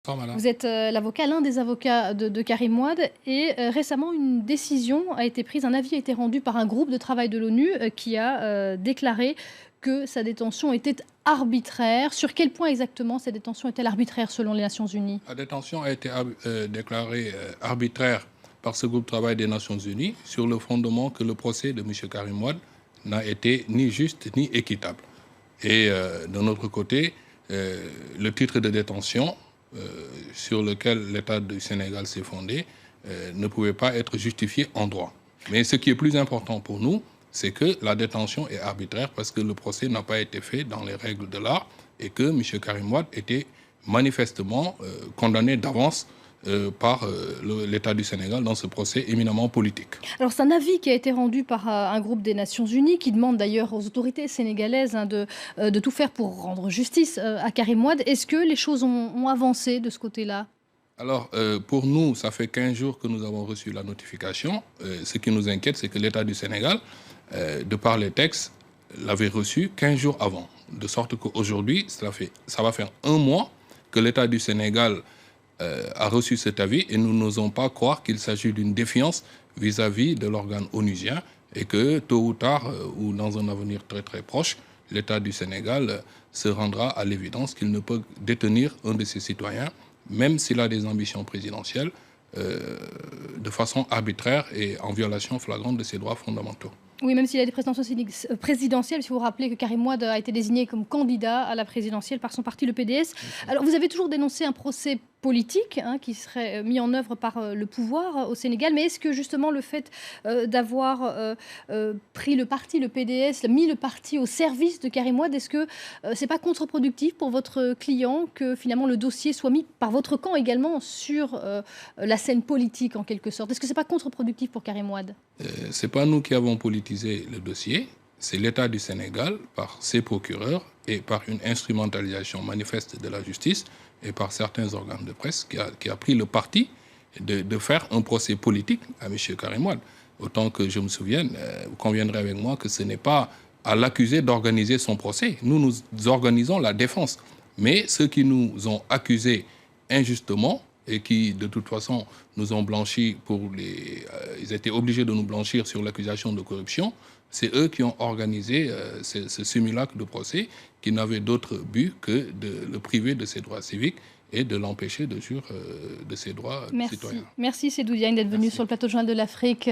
Bonsoir, madame. Vous êtes l'un des avocats de Karim Wade et récemment une décision a été prise, un avis a été rendu par un groupe de travail de l'ONU qui a déclaré que sa détention était arbitraire. Sur quel point exactement cette détention est-elle arbitraire selon les Nations Unies? La détention a été déclarée arbitraire par ce groupe de travail des Nations Unies sur le fondement que le procès de M. Karim Wade n'a été ni juste ni équitable. Et de notre côté, le titre de détention sur lequel l'État du Sénégal s'est fondé ne pouvait pas être justifié en droit. Mais ce qui est plus important pour nous, c'est que la détention est arbitraire parce que le procès n'a pas été fait dans les règles de l'art et que M. Karim Wade était manifestement condamné d'avance par l'État du Sénégal dans ce procès éminemment politique. Alors c'est un avis qui a été rendu par un groupe des Nations Unies qui demande d'ailleurs aux autorités sénégalaises de tout faire pour rendre justice à Karim Wade. Est-ce que les choses ont avancé de ce côté-là? Alors, pour nous, ça fait 15 jours que nous avons reçu la notification. Ce qui nous inquiète, c'est que l'État du Sénégal, de par les textes, l'avait reçu 15 jours avant. De sorte qu'aujourd'hui, ça va faire un mois que l'État du Sénégal a reçu cet avis et nous n'osons pas croire qu'il s'agit d'une défiance vis-à-vis de l'organe onusien et que tôt ou tard, ou dans un avenir très très proche, l'État du Sénégal se rendra à l'évidence qu'il ne peut détenir un de ses citoyens, même s'il a des ambitions présidentielles, de façon arbitraire et en violation flagrante de ses droits fondamentaux. Oui, même s'il a des présidentielles, si vous vous rappelez que Karim Wade a été désigné comme candidat à la présidentielle par son parti, le PDS. Alors, vous avez toujours dénoncé un procès politique qui serait mis en œuvre par le pouvoir au Sénégal. Mais est-ce que justement le fait d'avoir pris le parti, le PDS, mis le parti au service de Karim Wade, est-ce que c'est pas contre-productif pour votre client que finalement le dossier soit mis par votre camp également sur la scène politique en quelque sorte? Est-ce que c'est pas contre-productif pour Karim Wade? C'est pas nous qui avons politisé le dossier, c'est l'État du Sénégal, par ses procureurs et par une instrumentalisation manifeste de la justice et par certains organes de presse qui a pris le parti de faire un procès politique à M. Karim Wade. Autant que je me souvienne, vous conviendrez avec moi que ce n'est pas à l'accusé d'organiser son procès. Nous organisons la défense. Mais ceux qui nous ont accusés injustement et qui, de toute façon, nous ont blanchis ils étaient obligés de nous blanchir sur l'accusation de corruption. C'est eux qui ont organisé ce simulacre de procès qui n'avait d'autre but que de le priver de ses droits civiques et de l'empêcher de jouir de ses droits citoyens. Merci Seydou Diagne d'être venu sur le plateau de Journal de l'Afrique.